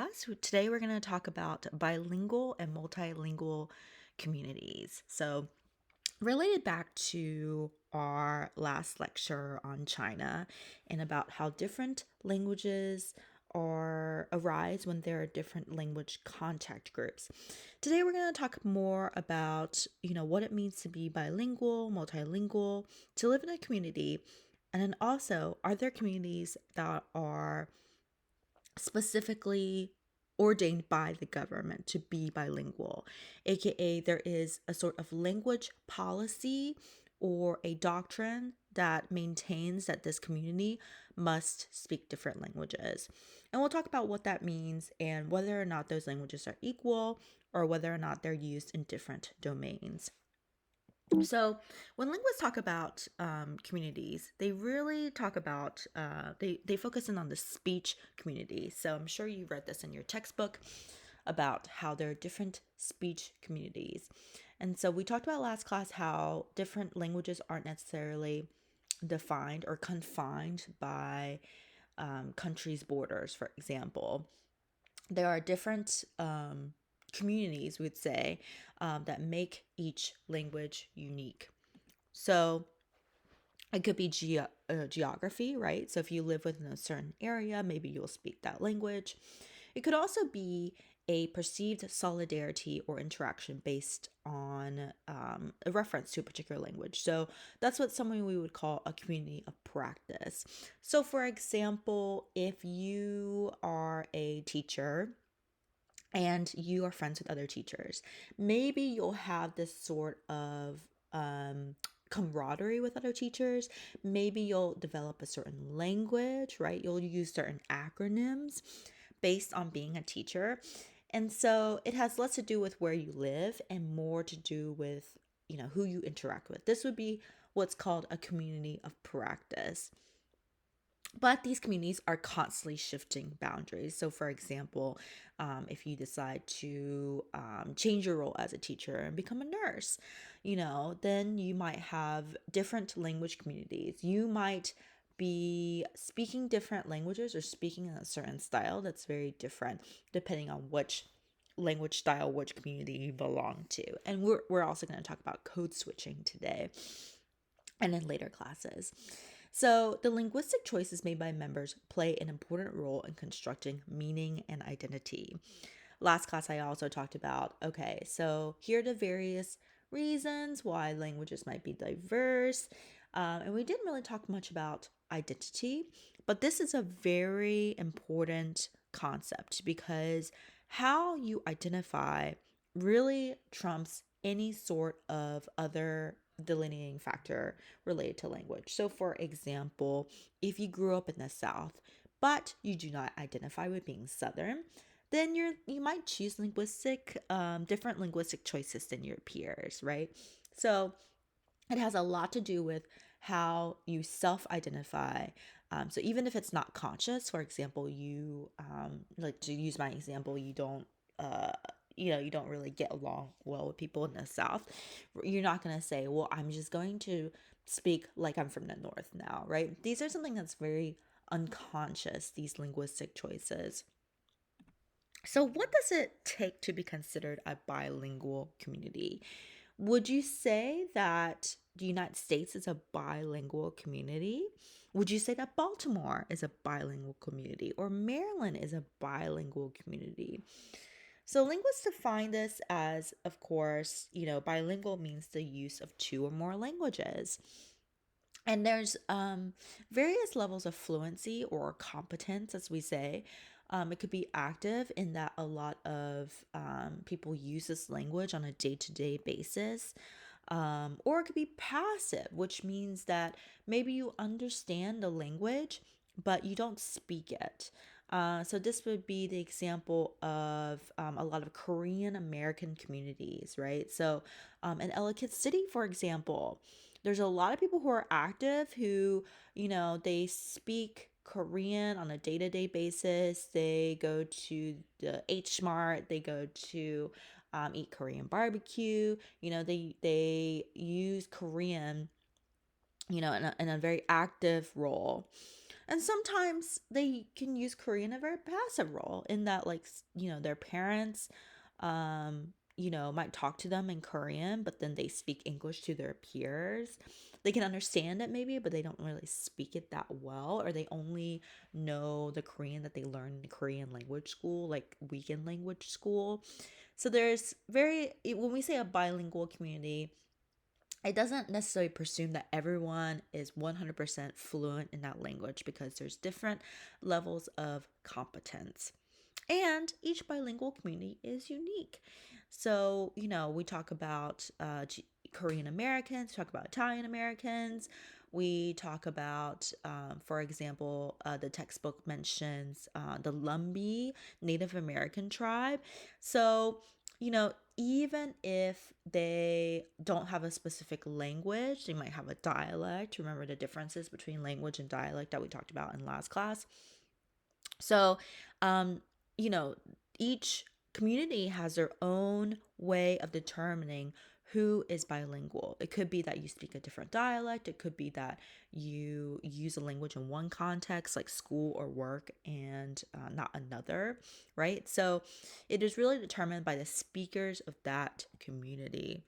class. Today we're going to talk about bilingual and multilingual communities. So, related back to our last lecture on China and about how different languages are arise when there are different language contact groups. Today we're going to talk more about, what it means to be bilingual, multilingual, to live in a community, and then also are there communities that are specifically ordained by the government to be bilingual, aka there is a sort of language policy or a doctrine that maintains that this community must speak different languages. And we'll talk about what that means and whether or not those languages are equal or whether or not they're used in different domains. So, when linguists talk about communities, they really talk about they focus in on the speech community. So, I'm sure you read this in your textbook about how there are different speech communities. And so, we talked about last class how different languages aren't necessarily defined or confined by countries' borders. For example, there are different communities, we'd say, that make each language unique. So it could be geography, right? So if you live within a certain area, maybe you'll speak that language. It could also be a perceived solidarity or interaction based on a reference to a particular language. So that's what someone we would call a community of practice. So, for example, if you are a teacher and you are friends with other teachers, maybe you'll have this sort of camaraderie with other teachers. Maybe you'll develop a certain language, right? You'll use certain acronyms based on being a teacher. And so it has less to do with where you live and more to do with, who you interact with. This would be what's called a community of practice. But these communities are constantly shifting boundaries. So, for example, if you decide to change your role as a teacher and become a nurse, then you might have different language communities. You might be speaking different languages or speaking in a certain style that's very different depending on which language style, which community you belong to. And we're also going to talk about code switching today and in later classes. So, the linguistic choices made by members play an important role in constructing meaning and identity. Last class, I also talked about okay, so here are the various reasons why languages might be diverse. And we didn't really talk much about identity, but this is a very important concept because how you identify really trumps any sort of other delineating factor related to language. So, for example, if you grew up in the South, but you do not identify with being Southern, then you might choose different linguistic choices than your peers, right? So it has a lot to do with how you self-identify. So even if it's not conscious, for example, you like to use my example, uh, you don't really get along well with people in the South. You're not gonna say, "Well, I'm just going to speak like I'm from the North now," right? These are something that's very unconscious. These linguistic choices. So, what does it take to be considered a bilingual community? Would you say that the United States is a bilingual community? Would you say that Baltimore is a bilingual community or Maryland is a bilingual community? So, linguists define this as, of course, bilingual means the use of two or more languages. And there's various levels of fluency or competence, as we say. It could be active in that a lot of people use this language on a day to day basis. Or it could be passive, which means that maybe you understand the language, but you don't speak it. So, this would be the example of a lot of Korean American communities, right? So, in Ellicott City, for example, there's a lot of people who are active who, they speak Korean on a day-to-day basis. They go to the H Mart, they go to eat Korean barbecue. They use Korean, in a very active role. And sometimes they can use Korean in a very passive role in that, like, their parents, might talk to them in Korean, but then they speak English to their peers. They can understand it maybe, but they don't really speak it that well, or they only know the Korean that they learn in Korean language school, like weekend language school. So when we say a bilingual community, it doesn't necessarily presume that everyone is 100% fluent in that language, because there's different levels of competence. And each bilingual community is unique. So, we talk about Korean Americans, talk about Italian Americans. We talk about, for example, the textbook mentions the Lumbee Native American tribe. So, even if they don't have a specific language, they might have a dialect. Remember the differences between language and dialect that we talked about in last class. So, um, you know, each community has their own way of determining who is bilingual. It could be that you speak a different dialect. It could be that you use a language in one context, like school or work, and not another, right? So it is really determined by the speakers of that community.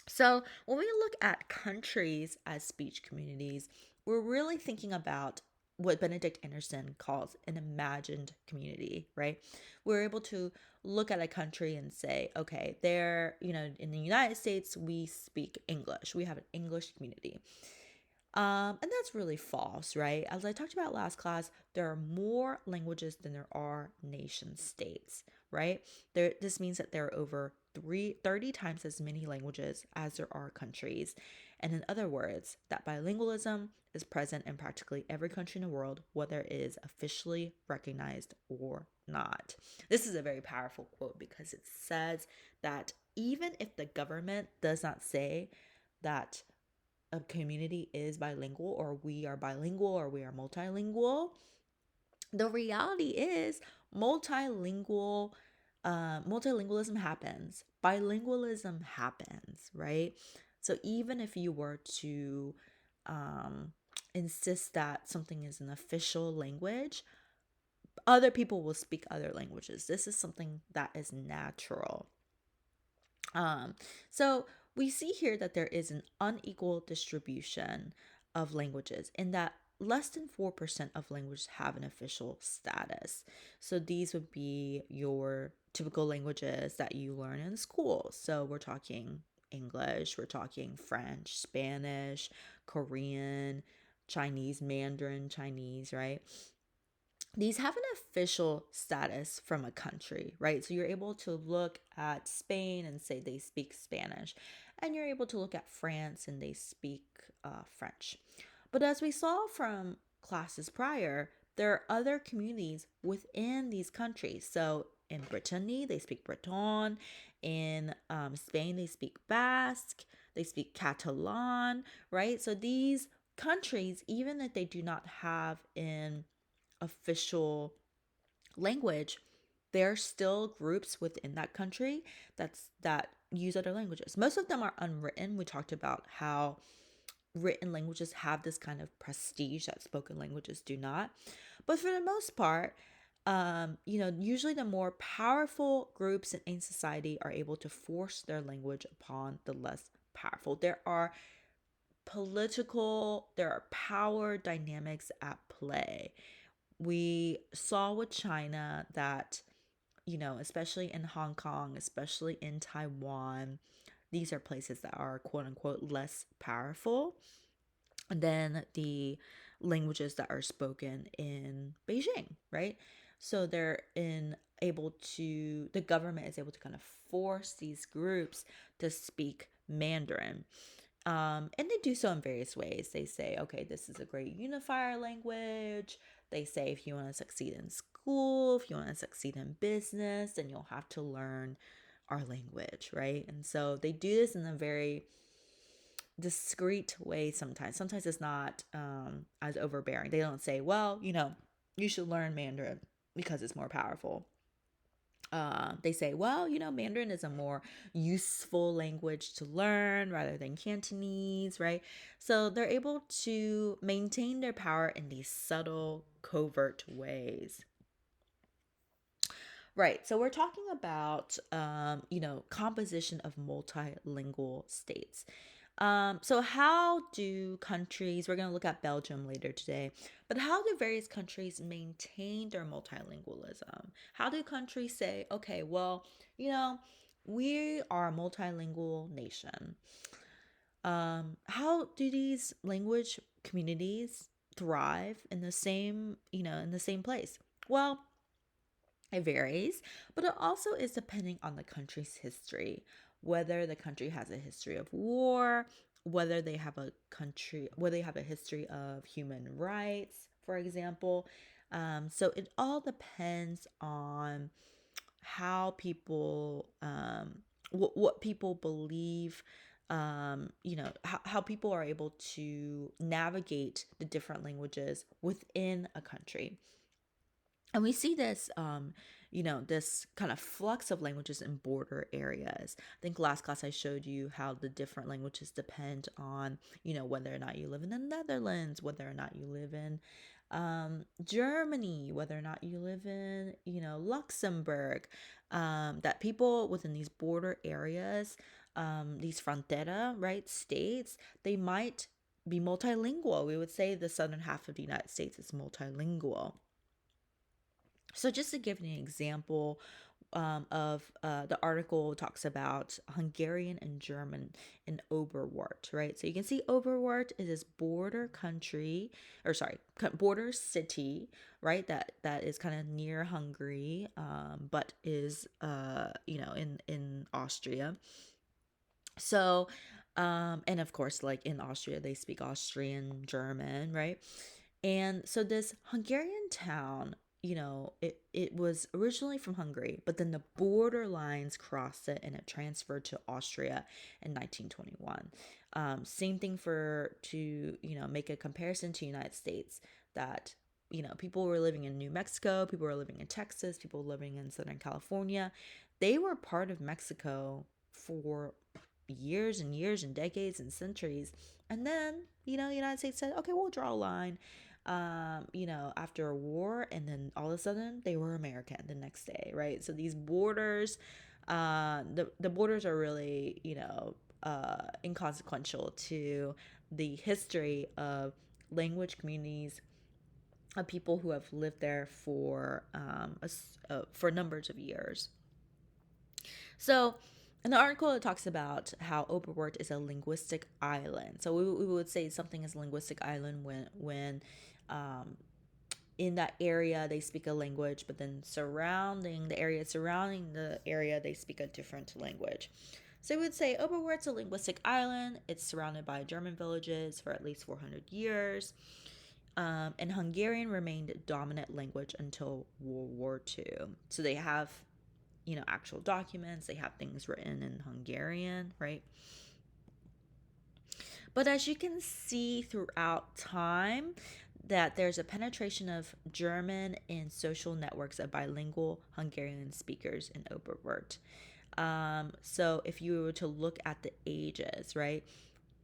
So when we look at countries as speech communities, we're really thinking about what Benedict Anderson calls an imagined community, right? We're able to look at a country and say, okay, in the United States, we speak English. We have an English community. And that's really false, right? As I talked about last class, there are more languages than there are nation states, right? This means that there are over 30 times as many languages as there are countries. And in other words, that bilingualism is present in practically every country in the world, whether it is officially recognized or not. This is a very powerful quote because it says that even if the government does not say that a community is bilingual, or we are bilingual, or we are multilingual, the reality is multilingualism happens, bilingualism happens, right? So even if you were to insist that something is an official language, other people will speak other languages. This is something that is natural. So we see here that there is an unequal distribution of languages, in that less than 4% of languages have an official status. So these would be your typical languages that you learn in school. So we're talking English, we're talking French, Spanish, Korean, Chinese, Mandarin Chinese, right? These have an official status from a country, right? So you're able to look at Spain and say they speak Spanish, and you're able to look at France and they speak French. But as we saw from classes prior, there are other communities within these countries. So in Brittany, they speak Breton. In Spain, they speak Basque. They speak Catalan, right? So these countries, even if they do not have an official language, there are still groups within that country that use other languages. Most of them are unwritten. We talked about how written languages have this kind of prestige that spoken languages do not. But for the most part, usually the more powerful groups in society are able to force their language upon the less powerful. There are power dynamics at play. We saw with China that, especially in Hong Kong, especially in Taiwan, these are places that are quote unquote less powerful than the languages that are spoken in Beijing, right? So the government is able to kind of force these groups to speak Mandarin. And they do so in various ways. They say, okay, this is a great unifier language. They say, if you want to succeed in school, if you want to succeed in business, then you'll have to learn our language, right? And so they do this in a very discreet way sometimes. Sometimes it's not as overbearing. They don't say, well, you should learn Mandarin because it's more powerful. They say, well, Mandarin is a more useful language to learn rather than Cantonese, right? So they're able to maintain their power in these subtle, covert ways. Right. So we're talking about, composition of multilingual states. So how do countries, we're going to look at Belgium later today, but how do various countries maintain their multilingualism? How do countries say, okay, well, you know, we are a multilingual nation. How do these language communities thrive in the same place? Well, it varies, but it also is depending on the country's history, whether the country has a history of war, whether they have a history of human rights, for example. So it all depends on how people, what people believe, how people are able to navigate the different languages within a country. And we see this, this kind of flux of languages in border areas. I think last class I showed you how the different languages depend on, whether or not you live in the Netherlands, whether or not you live in Germany, whether or not you live in, Luxembourg. That people within these border areas, these frontera, right, states, they might be multilingual. We would say the southern half of the United States is multilingual. So, just to give you an example of the article talks about Hungarian and German in Oberwart, right? So you can see Oberwart is this border country, or sorry, border city, right? That is kind of near Hungary, but is in Austria. So, and of course, like in Austria, they speak Austrian German, right? And so this Hungarian town, it was originally from Hungary, but then the border lines crossed it and it transferred to Austria in 1921. Same thing make a comparison to United States, that, people were living in New Mexico, people were living in Texas, people living in Southern California. They were part of Mexico for years and years and decades and centuries. And then, the United States said, okay, we'll draw a line, after a war. And then all of a sudden they were American the next day, right? So these borders, the borders are really, inconsequential to the history of language communities of people who have lived there for numbers of years. So, in the article, it talks about how Oberwart is a linguistic island. So we would say something is a linguistic island when in that area they speak a language, but then surrounding the area they speak a different language. So we would say Oberwart's a linguistic island. It's surrounded by German villages for at least 400 years. And Hungarian remained dominant language until World War II. So they have actual documents, they have things written in Hungarian, right? But as you can see throughout time, that there's a penetration of German in social networks of bilingual Hungarian speakers in Oberwart. So if you were to look at the ages, right?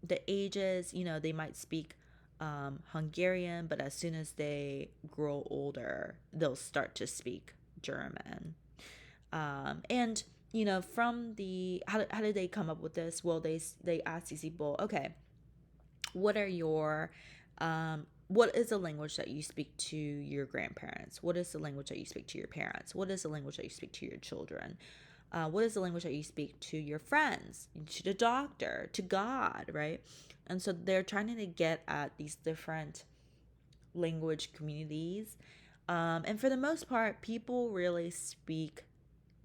The ages, they might speak Hungarian, but as soon as they grow older, they'll start to speak German. And from how did they come up with this? Well, they asked these people, okay, what is the language that you speak to your grandparents? What is the language that you speak to your parents? What is the language that you speak to your children? What is the language that you speak to your friends, to the doctor, to God, right? And so they're trying to get at these different language communities. And for the most part, people really speak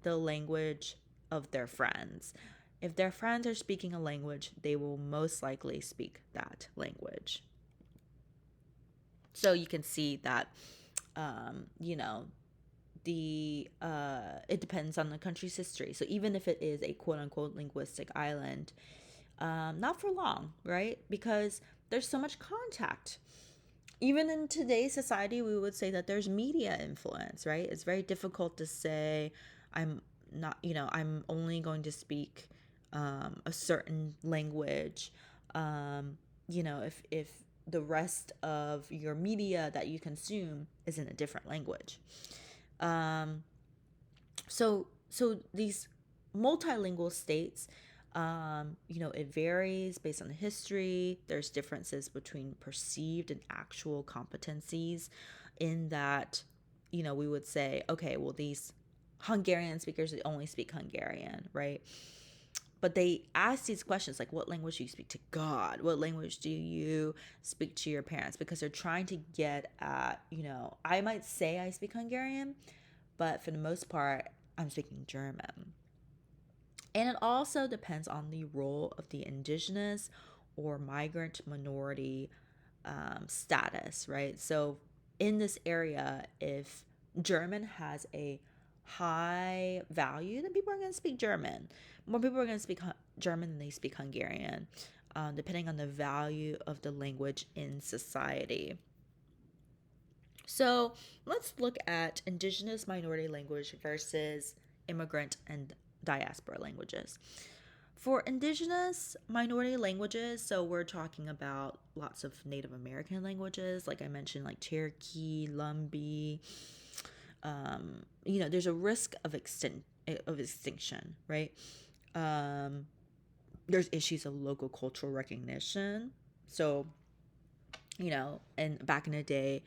the language of their friends. If their friends are speaking a language, they will most likely speak that language. So you can see that, it depends on the country's history. So even if it is a quote unquote linguistic island, not for long, right? Because there's so much contact. Even in today's society, we would say that there's media influence, right? It's very difficult to say, I'm not, I'm only going to speak a certain language. Um, if the rest of your media that you consume is in a different language. Um, so these multilingual states, it varies based on the history. There's differences between perceived and actual competencies, in that, we would say, okay, well, these Hungarian speakers, they only speak Hungarian, right? But they ask these questions like, what language do you speak to God? What language do you speak to your parents? Because they're trying to get at, I might say I speak Hungarian, but for the most part, I'm speaking German. And it also depends on the role of the indigenous or migrant minority status, right? So in this area, if German has a high value, then people are going to speak German. More people are going to speak German than they speak Hungarian, depending on the value of the language in society. So let's look at indigenous minority language versus immigrant and diaspora languages. For indigenous minority languages, so we're talking about lots of Native American languages, like I mentioned, like Cherokee, Lumbee. There's a risk of extinction, right? There's issues of local cultural recognition. So, and back in the day,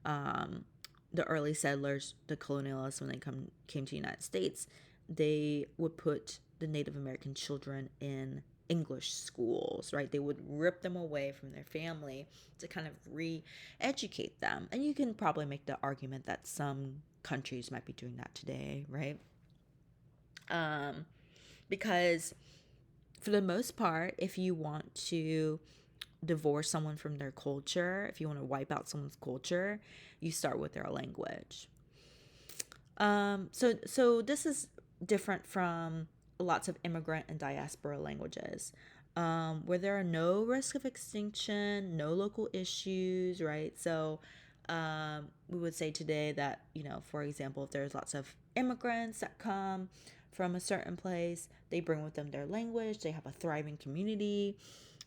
um, the early settlers, the colonialists, when they came to the United States, they would put the Native American children in English schools, right? They would rip them away from their family to kind of re-educate them. And you can probably make the argument that some countries might be doing that today, right? Because for the most part, if you want to divorce someone from their culture, if you want to wipe out someone's culture, you start with their language. So this is different from lots of immigrant and diaspora languages, where there are no risk of extinction, no local issues, right? So we would say today that, for example, if there's lots of immigrants that come from a certain place, they bring with them their language, they have a thriving community,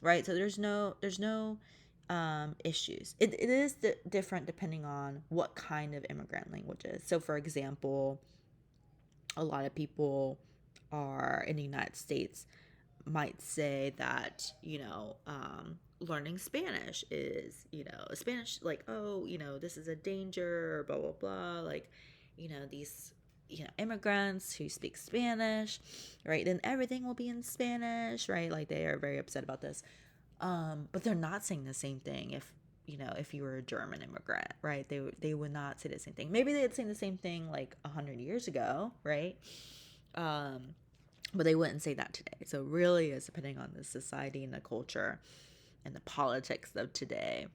right? So there's no issues. It is different depending on what kind of immigrant languages. So, for example, a lot of people are in the United States might say that, learning Spanish is, Spanish, like, oh, this is a danger, blah, blah, blah. Like, these, immigrants who speak Spanish, right? Then everything will be in Spanish, right? Like, they are very upset about this. But they're not saying the same thing if you were a German immigrant, right? They would not say the same thing. Maybe they'd say the same thing like 100 years ago, right? But they wouldn't say that today. So it really is depending on the society and the culture and the politics of today.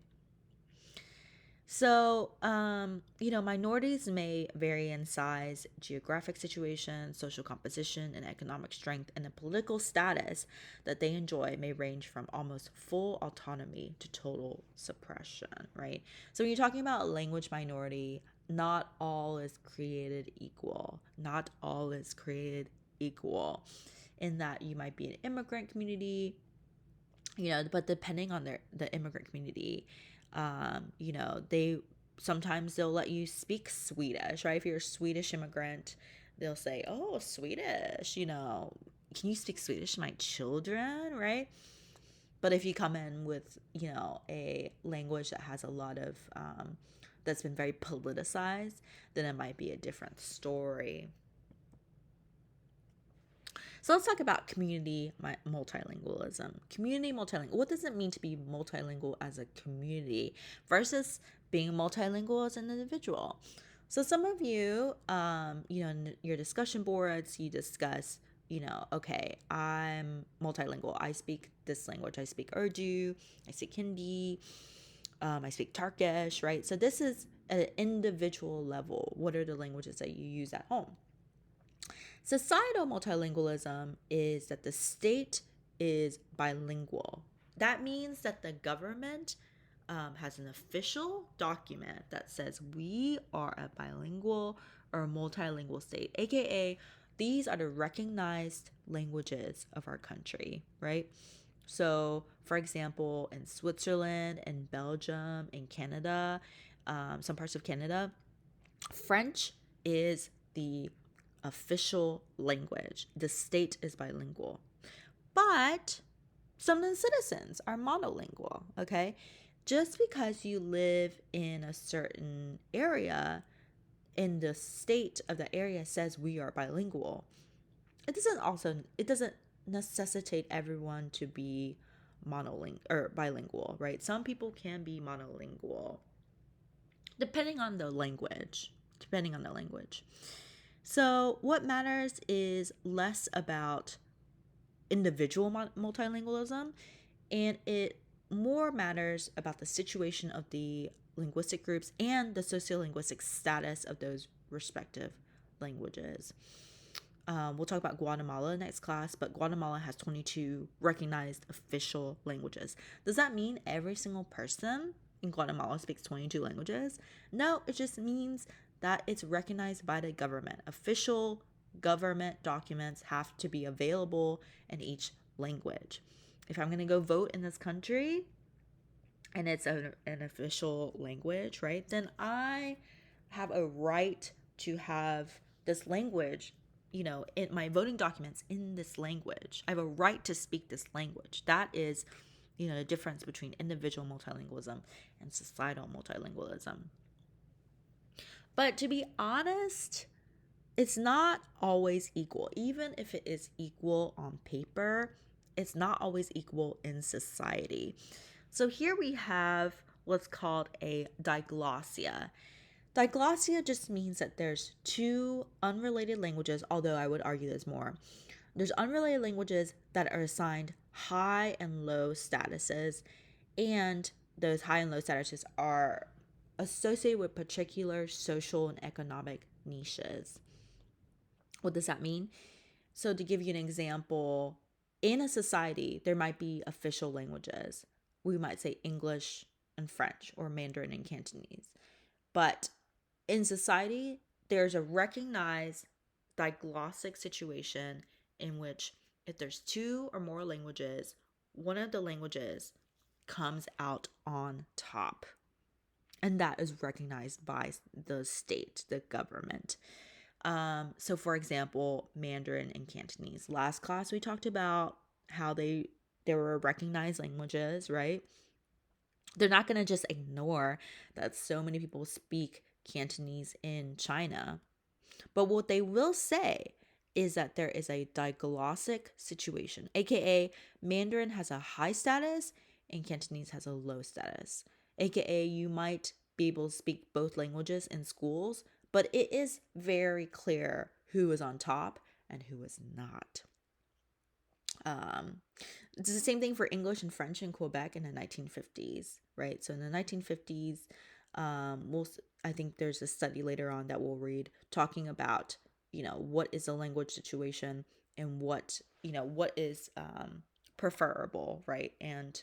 So, minorities may vary in size, geographic situation, social composition, and economic strength, and the political status that they enjoy may range from almost full autonomy to total suppression, right? So, when you're talking about a language minority, not all is created equal. Not all is created equal, in that you might be an immigrant community, but depending on the immigrant community, they sometimes they'll let you speak Swedish, right? If you're a Swedish immigrant, they'll say, oh, Swedish, can you speak Swedish to my children, right? But if you come in with, a language that has a lot of that's been very politicized, then it might be a different story. So let's talk about community multilingualism. Community multilingual. What does it mean to be multilingual as a community versus being multilingual as an individual? So some of you, in your discussion boards, you discuss, okay, I'm multilingual. I speak this language. I speak Urdu. I speak Hindi. I speak Turkish, right? So this is at an individual level. What are the languages that you use at home? Societal multilingualism is that the state is bilingual. That means that the government has an official document that says we are a bilingual or a multilingual state, aka these are the recognized languages of our country, right? So, for example, in Switzerland, in Belgium, in Canada, some parts of Canada, French is the official language. The state is bilingual. But some of the citizens are monolingual, okay? Just because you live in a certain area and the state of the area says we are bilingual, it doesn't necessitate everyone to be monolingual or bilingual, right? Some people can be monolingual depending on the language. Depending on the language. So, what matters is less about individual multilingualism, and it more matters about the situation of the linguistic groups and the sociolinguistic status of those respective languages. We'll talk about Guatemala next class, but Guatemala has 22 recognized official languages. Does that mean every single person in Guatemala speaks 22 languages? No, it just means that it's recognized by the government. Official government documents have to be available in each language. If I'm going to go vote in this country and it's an official language, right, then I have a right to have this language, in my voting documents in this language. I have a right to speak this language. That is, the difference between individual multilingualism and societal multilingualism. But to be honest, it's not always equal. Even if it is equal on paper, it's not always equal in society. So here we have what's called a diglossia. Diglossia just means that there's two unrelated languages, although I would argue there's more. There's unrelated languages that are assigned high and low statuses, and those high and low statuses are associated with particular social and economic niches. What does that mean? So, to give you an example, in a society, there might be official languages. We might say English and French, or Mandarin and Cantonese. But in society, there's a recognized diglossic situation in which if there's two or more languages, one of the languages comes out on top. And that is recognized by the state, the government. So for example, Mandarin and Cantonese. Last class we talked about how they were recognized languages, right? They're not going to just ignore that so many people speak Cantonese in China. But what they will say is that there is a diglossic situation, aka Mandarin has a high status and Cantonese has a low status. AKA you might be able to speak both languages in schools, but it is very clear who is on top and who is not. It's the same thing for English and French in Quebec in the 1950s, right? So in the 1950s, I think there's a study later on that we'll read talking about, what is the language situation and what is preferable, right? And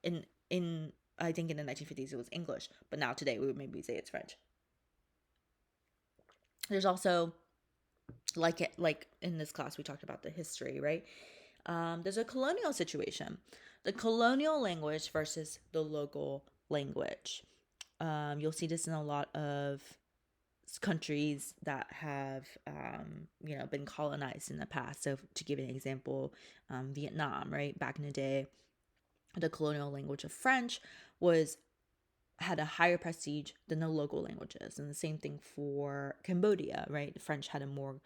in I think in the 1950s it was English, but now today we would maybe say it's French. There's also like in this class we talked about the history, right? There's a colonial situation, the colonial language versus the local language. You'll see this in a lot of countries that have been colonized in the past. So to give an example, Vietnam, right, back in the day, the colonial language of French had a higher prestige than the local languages. And the same thing for Cambodia, right? French had a more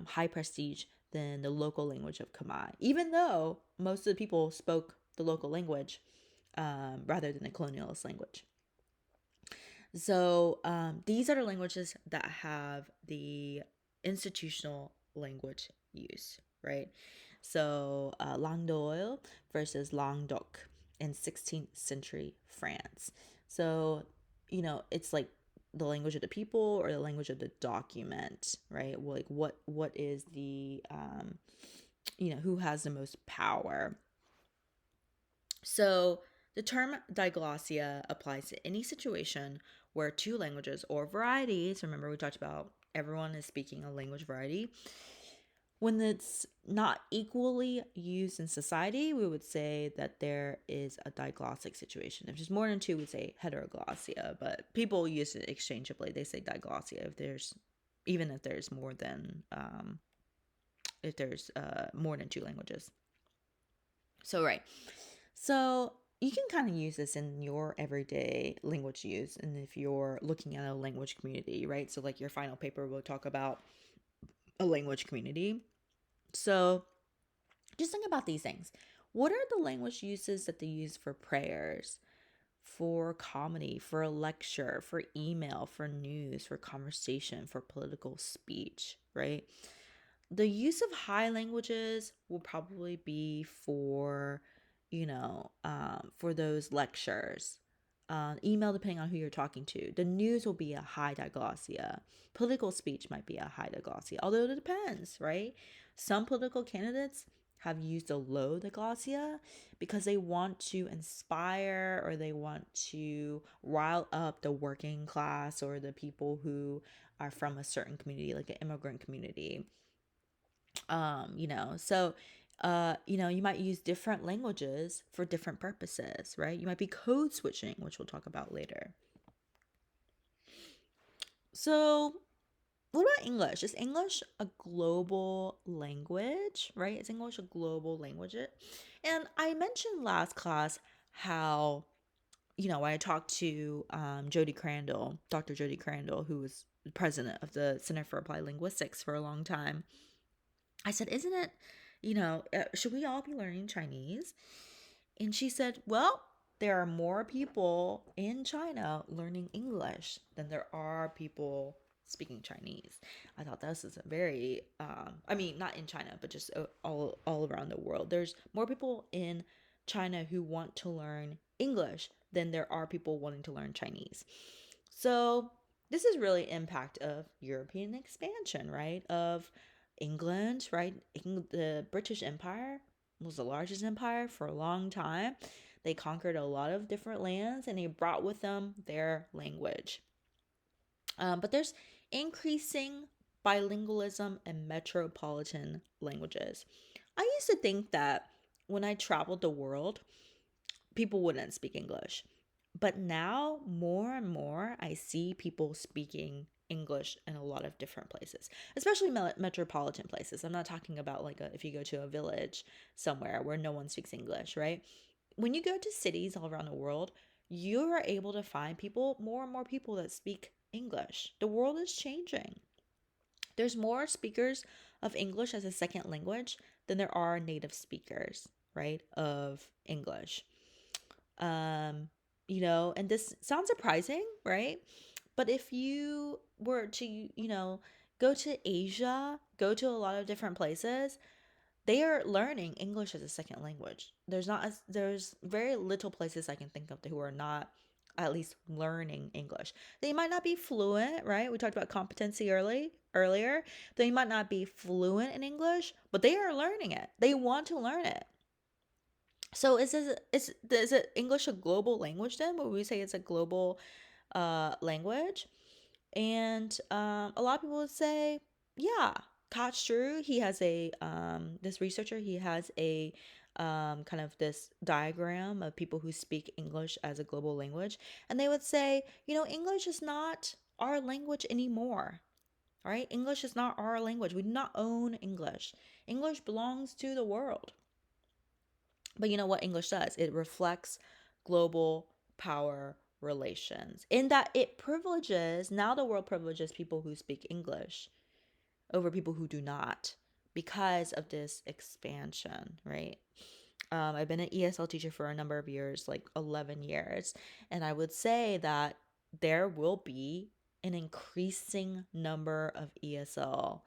high prestige than the local language of Khmer, even though most of the people spoke the local language rather than the colonialist language. So these are the languages that have the institutional language use, right? So langue d'oil versus langue d'oc in 16th century France. So, it's like the language of the people or the language of the document, right? Like what is the, who has the most power? So the term diglossia applies to any situation where two languages or varieties, remember we talked about everyone is speaking a language variety. When it's not equally used in society, we would say that there is a diglossic situation. If there's more than two, we'd say heteroglossia, but people use it exchangeably. They say diglossia even if there's more than more than two languages. So right, so you can kind of use this in your everyday language use, and if you're looking at a language community, right? So like your final paper will talk about a language community. So just think about these things. What are the language uses that they use for prayers, for comedy, for a lecture, for email, for news, for conversation, for political speech, right? The use of high languages will probably be for, for those lectures. Email, depending on who you're talking to. The news will be a high diglossia. Political speech might be a high diglossia, although it depends, right? Some political candidates have used a low diglossia because they want to inspire or they want to rile up the working class or the people who are from a certain community, like an immigrant community. You might use different languages for different purposes, right? You might be code switching, which we'll talk about later. So what about English? Is English a global language, right? Is English a global language? And I mentioned last class how, when I talked to Jody Crandall, Dr. Jody Crandall, who was the president of the Center for Applied Linguistics for a long time, I said, isn't it, should we all be learning Chinese? And she said, well, there are more people in China learning English than there are people speaking Chinese. I thought this is a very, not in China, but just all around the world. There's more people in China who want to learn English than there are people wanting to learn Chinese. So this is really impact of European expansion, right? Of England, right? The British Empire was the largest empire for a long time. They conquered a lot of different lands and they brought with them their language. But there's increasing bilingualism and metropolitan languages. I used to think that when I traveled the world, people wouldn't speak English. But now, more and more, I see people speaking English in a lot of different places, especially metropolitan places. I'm not talking about if you go to a village somewhere where no one speaks English, right? When you go to cities all around the world, you are able to find more and more people that speak English. The world is changing. There's more speakers of English as a second language than there are native speakers, right, of English. And this sounds surprising, right? But if you were to, go to Asia, go to a lot of different places, they are learning English as a second language. There's very little places I can think of who are not at least learning English. They might not be fluent, right? We talked about competency earlier. They might not be fluent in English, but they are learning it. They want to learn it. So is it English a global language then? Would we say it's a global language? And a lot of people would say, yeah, that's true. He has this researcher, he has a kind of this diagram of people who speak English as a global language. And they would say, English is not our language anymore, right? English is not our language. We do not own English. English belongs to the world. But you know what English does? It reflects global power relations in that now the world privileges people who speak English over people who do not because of this expansion, right? I've been an ESL teacher for a number of years, like 11 years, and I would say that there will be an increasing number of ESL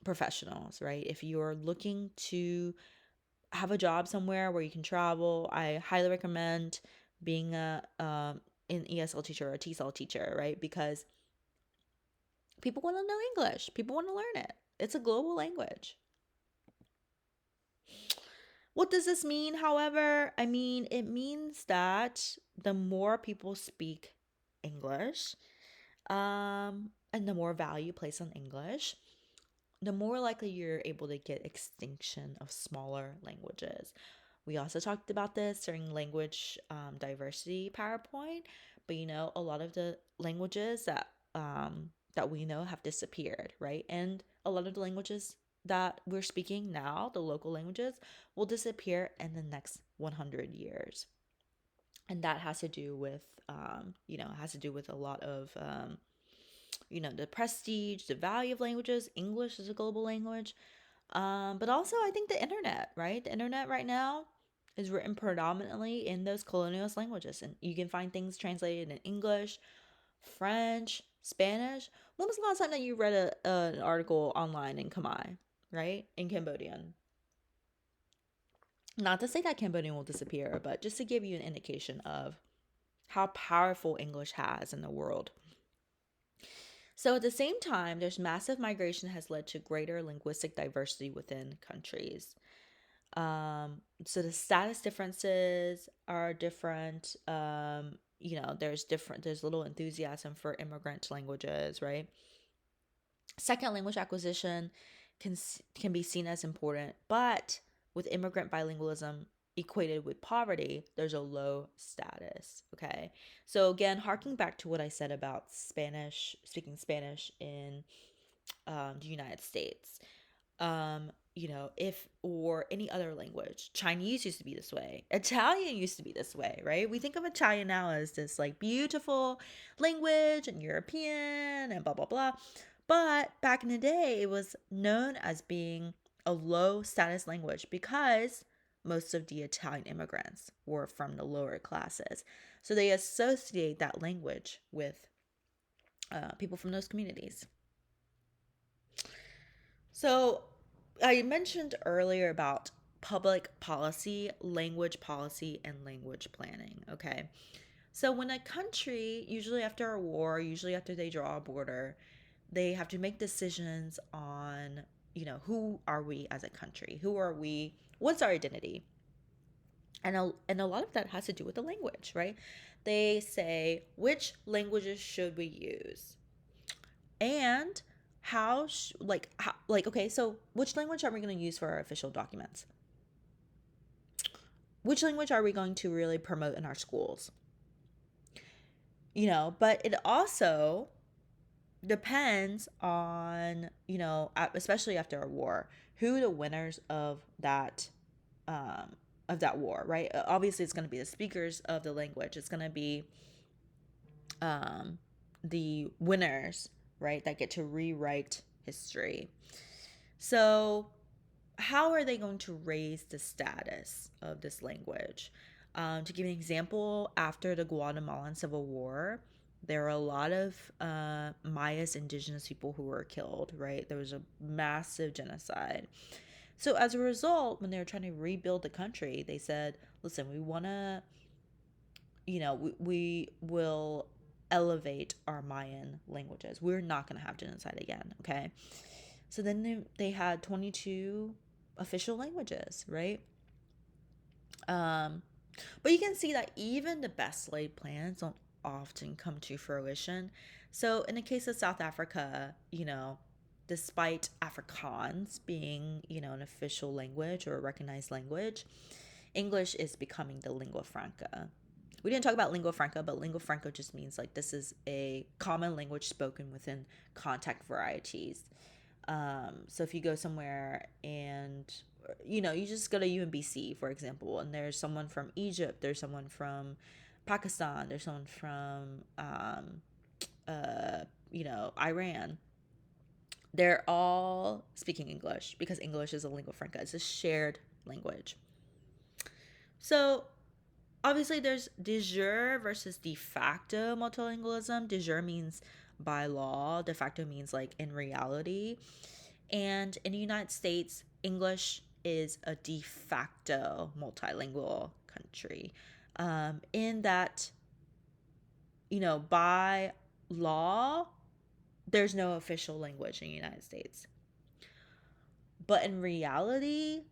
professionals, right? If you're looking to have a job somewhere where you can travel, I highly recommend being an ESL teacher or a TESOL teacher, right? Because people want to know English. People want to learn it. It's a global language. What does this mean, however? I mean, it means that the more people speak English, and the more value placed on English, the more likely you're able to get extinction of smaller languages. We also talked about this during language diversity PowerPoint, but a lot of the languages that we know have disappeared, right? And a lot of the languages that we're speaking now, the local languages, will disappear in the next 100 years. And that has to do with, has to do with a lot of, the prestige, the value of languages. English is a global language. But also, I think the internet, right? The internet right now is written predominantly in those colonialist languages. And you can find things translated in English, French, Spanish. When was the last time that you read an article online in Khmer, right? In Cambodian. Not to say that Cambodian will disappear, but just to give you an indication of how powerful English has in the world. So at the same time, there's massive migration has led to greater linguistic diversity within countries. So the status differences are different. There's little enthusiasm for immigrant languages, right? Second language acquisition can be seen as important, but with immigrant bilingualism equated with poverty, there's a low status. Okay. So again, harking back to what I said about speaking Spanish in the United States, or any other language. Chinese used to be this way. Italian used to be this way, right? We think of Italian now as this like beautiful language and European and blah, blah, blah. But back in the day, it was known as being a low status language because most of the Italian immigrants were from the lower classes. So they associate that language with people from those communities. So I mentioned earlier about public policy, language policy, and language planning. Okay. So when a country, usually after a war, usually after they draw a border, they have to make decisions on, who are we as a country? Who are we? What's our identity? And a lot of that has to do with the language, right? They say, which languages should we use? And okay, so which language are we going to use for our official documents? Which language are we going to really promote in our schools? But it also depends on, especially after a war, who the winners of that war, right? Obviously, it's going to be the speakers of the language. It's going to be the winners, right, that get to rewrite history. So how are they going to raise the status of this language? To give an example, after the Guatemalan Civil War, there were a lot of Mayas indigenous people who were killed, right? There was a massive genocide. So as a result, when they were trying to rebuild the country, they said, listen, we want to, we will elevate our Mayan languages. We're not going to have genocide again, okay? So then they had 22 official languages, right? But you can see that even the best laid plans don't often come to fruition. So in the case of South Africa, despite Afrikaans being, an official language or a recognized language, English is becoming the lingua franca. We didn't talk about lingua franca, but lingua franca just means like this is a common language spoken within contact varieties. So if you go somewhere and, you just go to UMBC, for example, and there's someone from Egypt, there's someone from Pakistan, there's someone from, Iran. They're all speaking English because English is a lingua franca. It's a shared language. So obviously there's de jure versus de facto multilingualism. De jure means by law, de facto means like in reality. And in the United States, English is a de facto multilingual country. In that, by law, there's no official language in the United States. But in reality,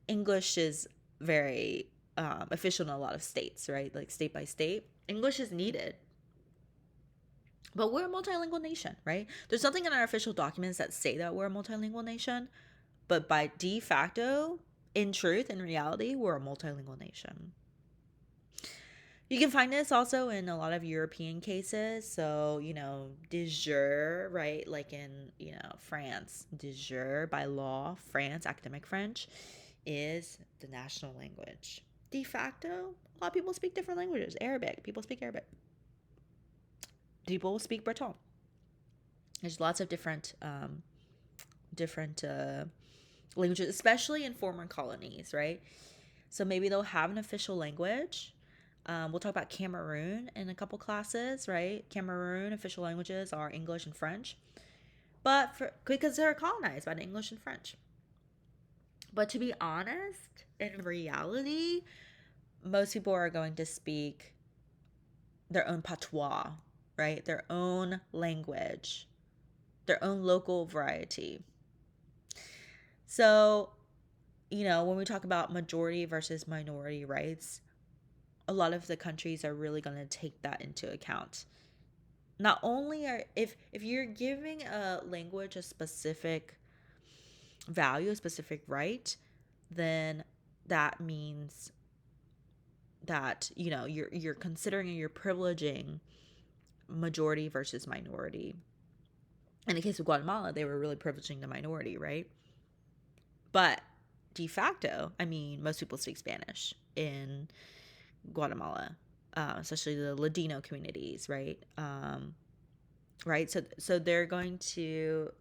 English is very official in a lot of states, right? Like state by state. English is needed. But we're a multilingual nation, right? There's nothing in our official documents that say that we're a multilingual nation, but by de facto, in truth, in reality, we're a multilingual nation. You can find this also in a lot of European cases. So, de jure, right? Like in, France, de jure by law, France, academic French is the national language. De facto, a lot of people speak different languages. Arabic, people speak Arabic. People speak Breton. There's lots of different languages, especially in former colonies, right? So maybe they'll have an official language. We'll talk about Cameroon in a couple classes, right? Cameroon official languages are English and French, but because they're colonized by English and French. But to be honest, in reality, most people are going to speak their own patois, right? Their own language, their own local variety. So, when we talk about majority versus minority rights, a lot of the countries are really going to take that into account. Not only if you're giving a language a specific value, a specific right, then that means that you're considering and you're privileging majority versus minority. In the case of Guatemala, they were really privileging the minority, right? But de facto, I mean, most people speak Spanish in Guatemala, especially the Ladino communities, right? Right. So they're going to,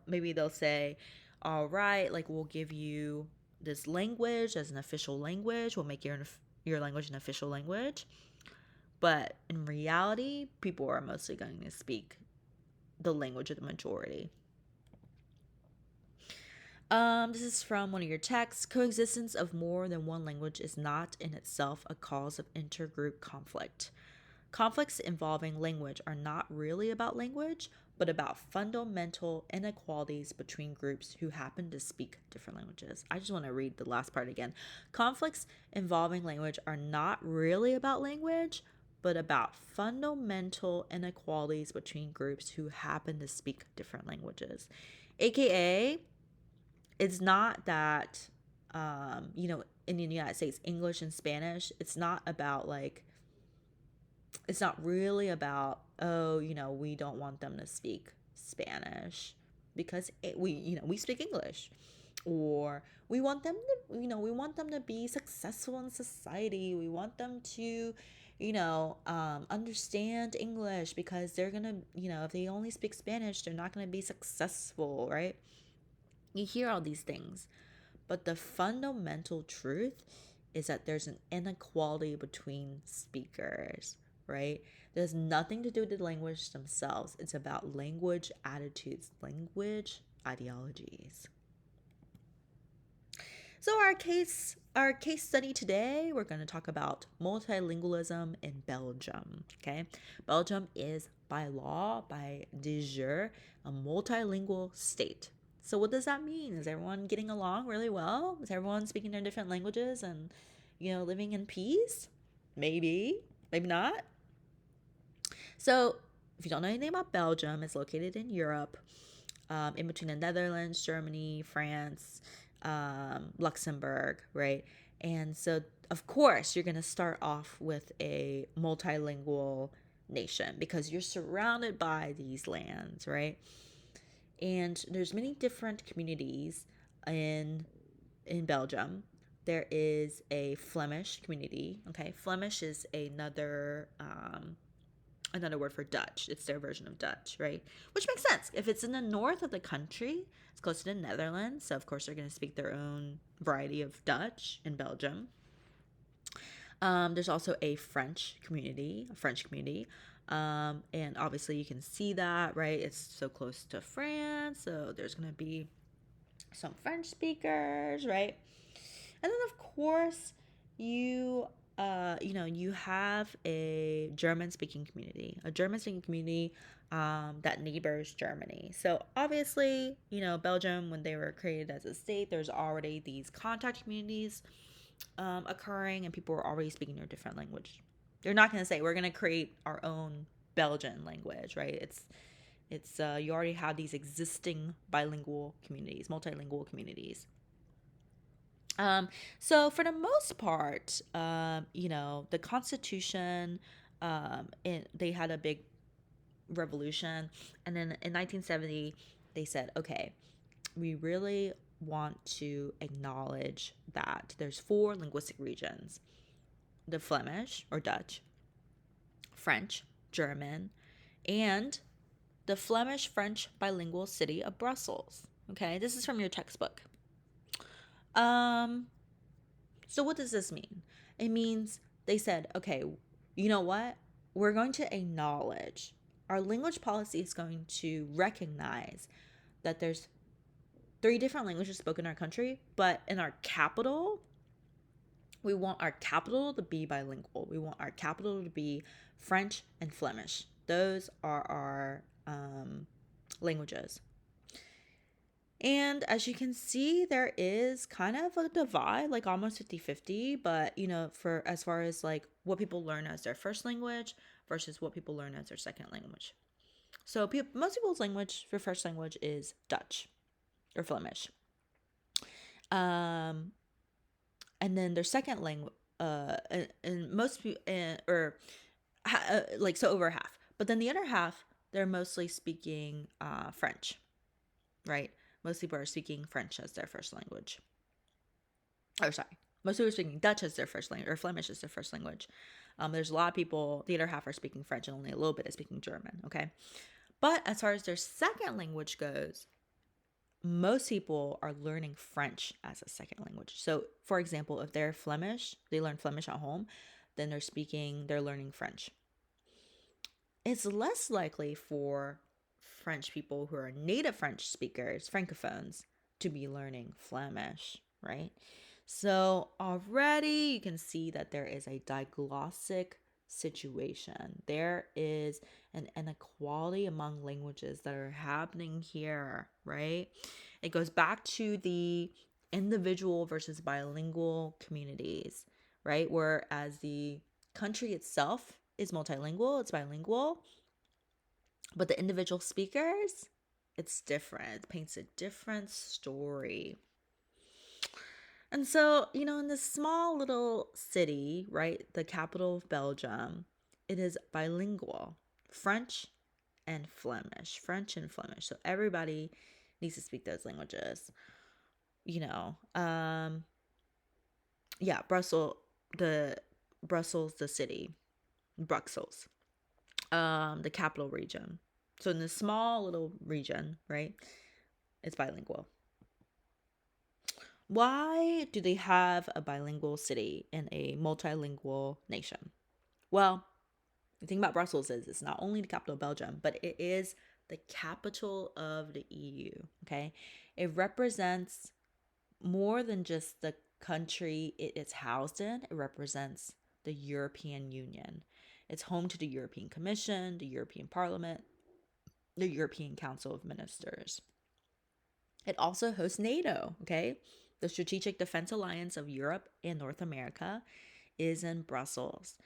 maybe they'll say, all right, like we'll give you this language as an official language. We'll make your language an official language. But in reality, people are mostly going to speak the language of the majority. This is from one of your texts. Coexistence of more than one language is not in itself a cause of intergroup conflict. Conflicts involving language are not really about language, but about fundamental inequalities between groups who happen to speak different languages. I just want to read the last part again. Conflicts involving language are not really about language, but about fundamental inequalities between groups who happen to speak different languages. AKA, it's not that, in the United States, English and Spanish, it's not about it's not really about, we don't want them to speak Spanish because we speak English, or we want them to be successful in society. We want them to, understand English because they're gonna, if they only speak Spanish, they're not gonna be successful, right? You hear all these things, but the fundamental truth is that there's an inequality between speakers, right? There's nothing to do with the language themselves. It's about language attitudes, language ideologies. So our case study today, we're going to talk about multilingualism in Belgium. Okay, Belgium is by law, by de jure, a multilingual state. So what does that mean? Is everyone getting along really well? Is everyone speaking their different languages and living in peace? Maybe not. So if you don't know anything about Belgium, it's located in Europe, in between the Netherlands, Germany, France, Luxembourg, right? And so, of course, you're going to start off with a multilingual nation because you're surrounded by these lands, right? And there's many different communities in Belgium. There is a Flemish community. Okay, Flemish is another word for Dutch. It's their version of Dutch, right? Which makes sense. If it's in the north of the country, it's close to the Netherlands, so of course they're going to speak their own variety of Dutch in Belgium. There's also a French community, and obviously you can see that, right? It's so close to France, so there's going to be some French speakers, right? And then of course you have a German-speaking community, that neighbors Germany. So obviously, Belgium, when they were created as a state, there's already these contact communities occurring, and people are already speaking their different language. They're not going to say we're going to create our own Belgian language, right? It's you already have these existing bilingual communities, multilingual communities. Um, so for the most part, the Constitution, they had a big revolution, and then in 1970, they said, okay, we really want to acknowledge that there's four linguistic regions: the Flemish or Dutch, French, German, and the Flemish French bilingual city of Brussels. Okay, this is from your textbook. Um, so what does this mean? It means they said, okay, you know what? We're going to acknowledge, our language policy is going to recognize that there's three different languages spoken in our country, but in our capital, we want our capital to be bilingual. We want our capital to be French and Flemish. Those are our languages. And as you can see, there is kind of a divide, like almost 50-50, but for as far as like what people learn as their first language versus what people learn as their second language. So most people's language for first language is Dutch or Flemish. And then their second language, and most people, so over half. But then the other half, they're mostly speaking French, right? Most people are speaking French as their first language. Oh, sorry. Most people are speaking Dutch as their first language, or Flemish as their first language. There's a lot of people, the other half are speaking French, and only a little bit is speaking German, okay? But as far as their second language goes, most people are learning French as a second language. So, for example, if they're Flemish, they learn Flemish at home, then they're learning French. It's less likely for French people who are native French speakers, francophones, to be learning Flemish, right? So already you can see that there is a diglossic situation. There is an inequality among languages that are happening here, right? It goes back to the individual versus bilingual communities, right? Whereas the country itself is multilingual, it's bilingual, but the individual speakers, it's different. It paints a different story. And so, in this small little city, right, the capital of Belgium, it is bilingual, French and Flemish, French and Flemish. So everybody needs to speak those languages. Brussels, the city, Brussels, the capital region. So in this small little region, right, it's bilingual. Why do they have a bilingual city in a multilingual nation? Well, the thing about Brussels is it's not only the capital of Belgium, but it is the capital of the EU, okay? It represents more than just the country it is housed in. It represents the European Union. It's home to the European Commission, the European Parliament, the European Council of Ministers. It also hosts NATO, okay? The Strategic Defense Alliance of Europe and North America is in Brussels.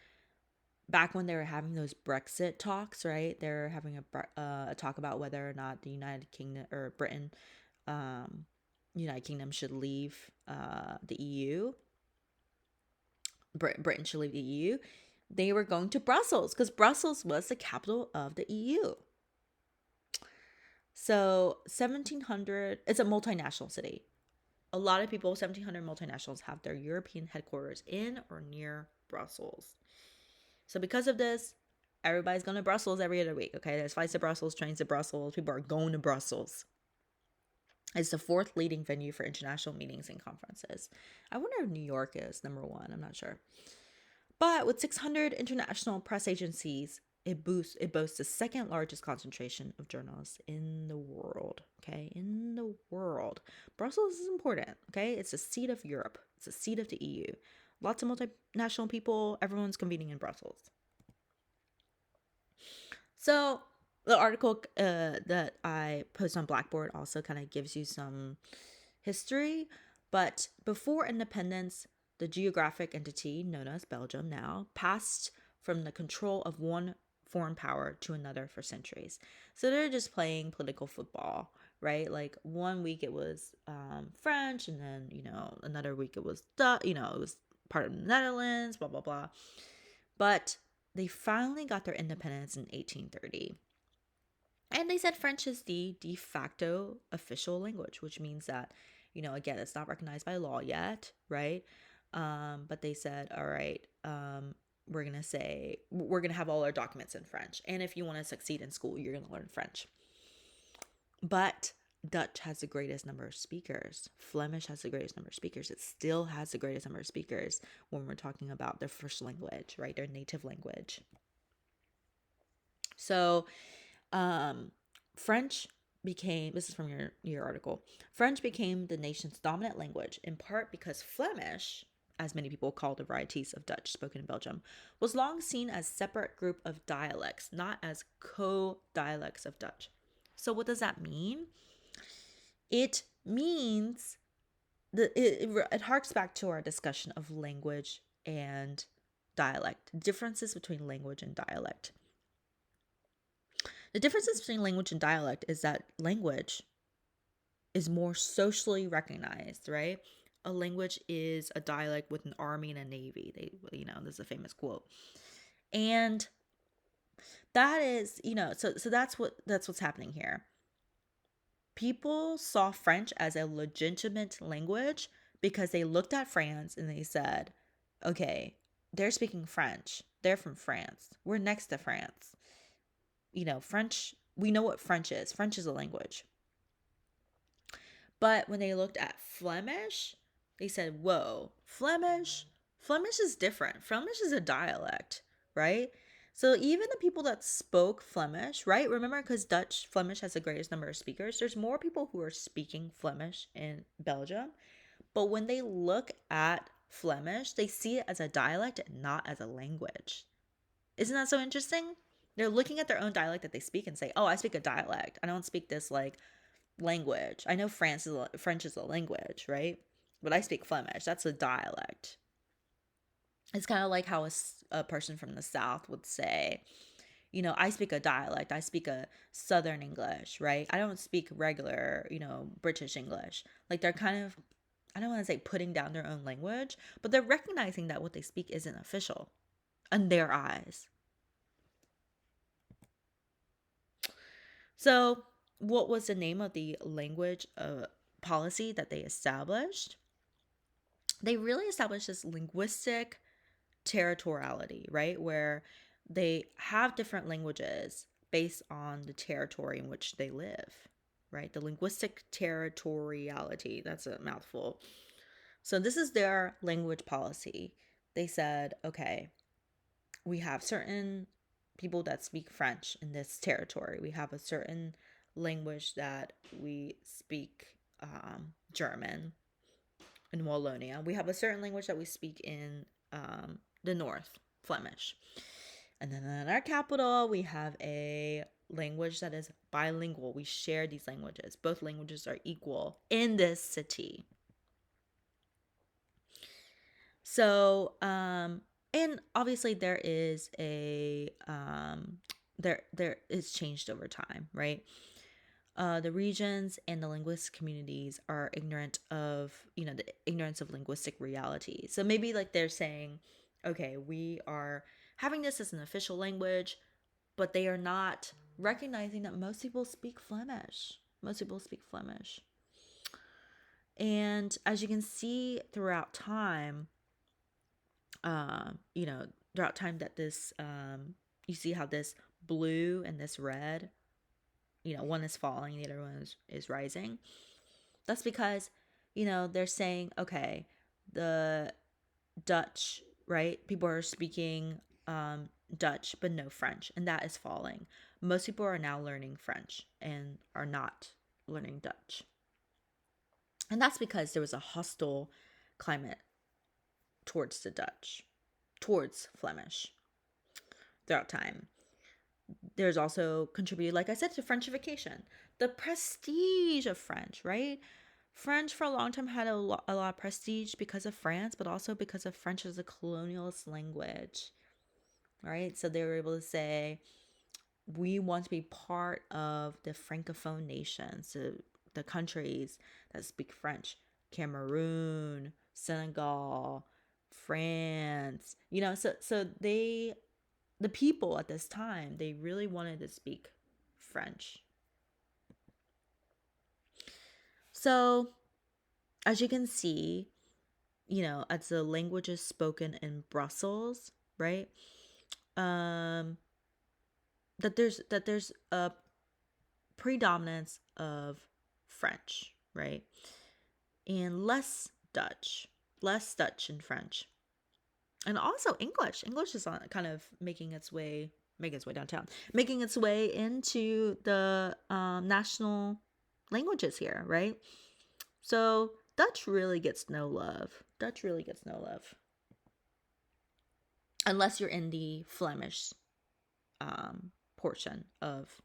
Back when they were having those Brexit talks, right? They're having a talk about whether or not the United Kingdom or United Kingdom should leave the EU. Britain should leave the EU. They were going to Brussels because Brussels was the capital of the EU. So 1700, it's a multinational city. A lot of people, 1700 multinationals, have their European headquarters in or near Brussels. So because of this, everybody's going to Brussels every other week, okay? There's flights to Brussels, trains to Brussels. People are going to Brussels. It's the fourth leading venue for international meetings and conferences. I wonder if New York is number one. I'm not sure. But with 600 international press agencies, it boasts the second largest concentration of journalists in the world, okay? In the world. Brussels is important, okay? It's the seat of Europe. It's the seat of the EU. Lots of multinational people. Everyone's convening in Brussels. So the article that I post on Blackboard also kind of gives you some history. But before independence, the geographic entity known as Belgium now passed from the control of one foreign power to another for centuries. So they're just playing political football, right? Like one week it was French, and then another week it was it was part of the Netherlands, blah blah blah. But they finally got their independence in 1830. And they said French is the de facto official language, which means that, again, it's not recognized by law yet, right? But they said, all right, we're going to have all our documents in French. And if you want to succeed in school, you're going to learn French. But Dutch has the greatest number of speakers. Flemish has the greatest number of speakers. It still has the greatest number of speakers when we're talking about their first language, right? Their native language. So, French became, this is from your article, French became the nation's dominant language, in part because Flemish, as many people call the varieties of Dutch spoken in Belgium, was long seen as a separate group of dialects, not as co-dialects of Dutch. So what does that mean? It means that it harks back to our discussion of language and dialect, differences between language and dialect. The differences between language and dialect is that language is more socially recognized, right? A language is a dialect with an army and a navy. This is a famous quote. And that is, so that's what's happening here. People saw French as a legitimate language because they looked at France and they said, okay, they're speaking French. They're from France. We're next to France. French, we know what French is. French is a language. But when they looked at Flemish, they said, whoa, Flemish is different. Flemish is a dialect, right? So even the people that spoke Flemish, right? Remember, because Flemish has the greatest number of speakers, there's more people who are speaking Flemish in Belgium. But when they look at Flemish, they see it as a dialect and not as a language. Isn't that so interesting? They're looking at their own dialect that they speak and say, oh, I speak a dialect. I don't speak this language. I know French is a language, right? But I speak Flemish. That's a dialect. It's kind of like how a person from the South would say, I speak a dialect. I speak a Southern English, right? I don't speak regular, British English. Like they're kind of, I don't want to say putting down their own language, but they're recognizing that what they speak isn't official in their eyes. So, what was the name of the language policy that they established? They really established this linguistic territoriality, right? Where they have different languages based on the territory in which they live, right? The linguistic territoriality, that's a mouthful. So, this is their language policy. They said, okay, we have certain people that speak French in this territory. We have a certain language that we speak German in Wallonia. We have a certain language that we speak in the north, Flemish. And then in our capital, we have a language that is bilingual. We share these languages. Both languages are equal in this city. So, and obviously there is there is changed over time, right? The regions and the linguistic communities are ignorant of, the ignorance of linguistic reality. So maybe like they're saying, okay, we are having this as an official language, but they are not recognizing that most people speak Flemish. Most people speak Flemish. And as you can see throughout time, throughout time that this, you see how this blue and this red, one is falling, the other one is rising. That's because, they're saying, okay, the Dutch, right? People are speaking Dutch, but no French, and that is falling. Most people are now learning French and are not learning Dutch. And that's because there was a hostile climate towards the Dutch, towards Flemish throughout time. There's also contributed, like I said, to Frenchification, the prestige of French, right? French for a long time had a lot of prestige because of France, but also because of French as a colonialist language, right? So they were able to say, we want to be part of the Francophone nations, so the countries that speak French, Cameroon, Senegal, France. So the people at this time, they really wanted to speak French. So, as you can see, as the languages spoken in Brussels, right? Um, that there's a predominance of French, right? And less Dutch and French. And also English. English is kind of making its way downtown, making its way into the national languages here, right? So Dutch really gets no love. Unless you're in the Flemish portion of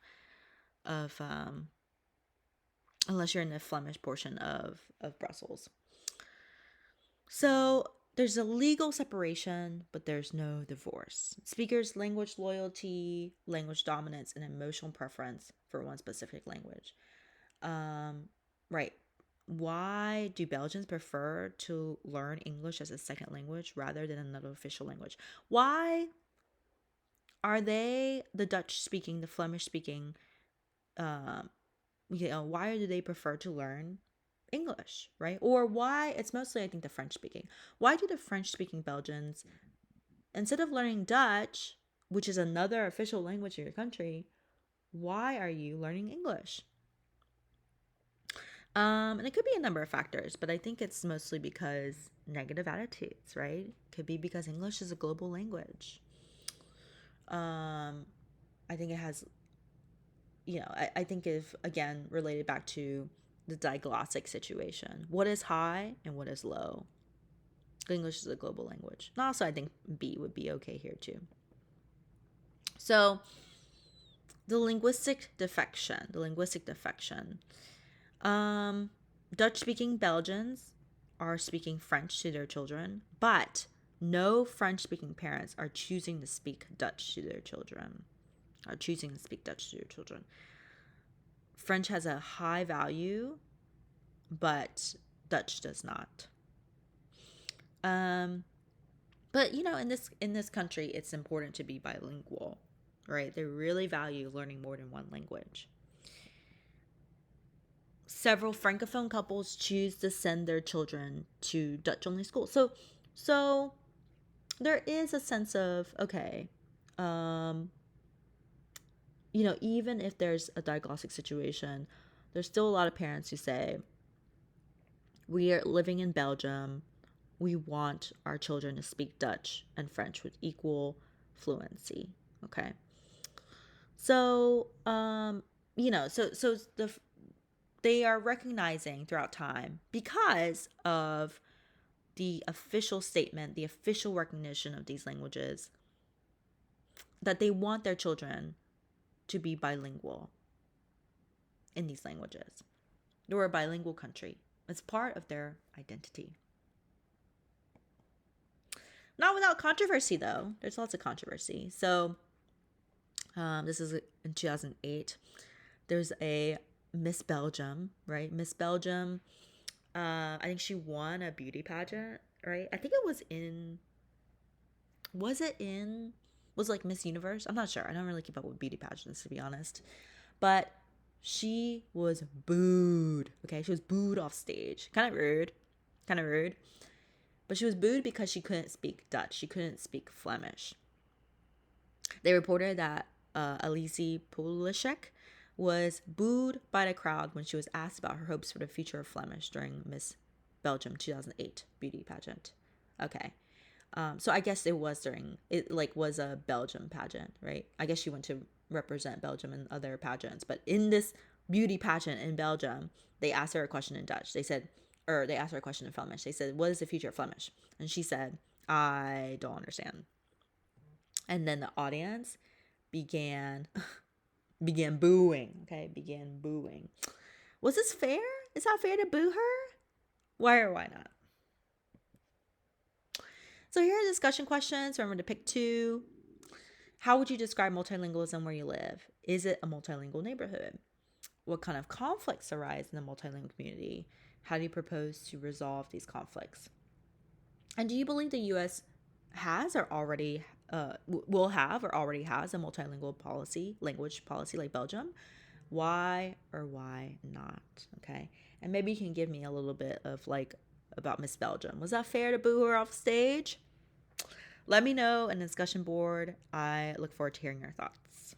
unless you're in the Flemish portion of Brussels. So there's a legal separation, but there's no divorce. Speakers' language loyalty, language dominance, and emotional preference for one specific language. Right. Why do Belgians prefer to learn English as a second language rather than another official language? Why are they, the Dutch speaking, the Flemish speaking, why do they prefer to learn English, right? Or why, it's mostly, I think, the French speaking. Why do the French speaking Belgians, instead of learning Dutch, which is another official language in your country, why are you learning English? And it could be a number of factors, but I think it's mostly because negative attitudes, right? Could be because English is a global language. I think it has, I think if, again, related back to the diglossic situation, what is high and what is low? English is a global language. And also, I think B would be okay here too. So, the linguistic defection. Dutch-speaking Belgians are speaking French to their children, but no French-speaking parents are choosing to speak Dutch to their children. French has a high value, but Dutch does not. But in this country, it's important to be bilingual, right? They really value learning more than one language. Several francophone couples choose to send their children to Dutch-only schools. So there is a sense of, okay, even if there's a diglossic situation, there's still a lot of parents who say, we are living in Belgium. We want our children to speak Dutch and French with equal fluency. Okay. So, they are recognizing throughout time, because of the official statement, the official recognition of these languages, that they want their children to be bilingual in these languages. They're a bilingual country. It's part of their identity. Not without controversy, though. There's lots of controversy. So, this is in 2008. There's a Miss Belgium, right? Miss Belgium. I think she won a beauty pageant, right? I think it was in. Was it like Miss Universe? I'm not sure. I don't really keep up with beauty pageants, to be honest. But she was booed. Okay, she was booed off stage. Kind of rude. But she was booed because she couldn't speak Dutch. She couldn't speak Flemish. They reported that Elise Polishek was booed by the crowd when she was asked about her hopes for the future of Flemish during Miss Belgium 2008 beauty pageant. Okay. So I guess it was was a Belgium pageant, right? I guess she went to represent Belgium in other pageants. But in this beauty pageant in Belgium, they asked her a question in Dutch. They asked her a question in Flemish. They said, what is the future of Flemish? And she said, I don't understand. And then the audience began booing. Okay, began booing. Was this fair? Is that fair to boo her? Why or why not? So here are discussion questions. Remember to pick two. How would you describe multilingualism where you live? Is it a multilingual neighborhood? What kind of conflicts arise in the multilingual community? How do you propose to resolve these conflicts? And do you believe the U.S. has or already will have or already has a multilingual language policy like Belgium? Why or why not? Okay. And maybe you can give me a little bit of like about Miss Belgium. Was that fair to boo her off stage? Let me know in the discussion board. I look forward to hearing your thoughts.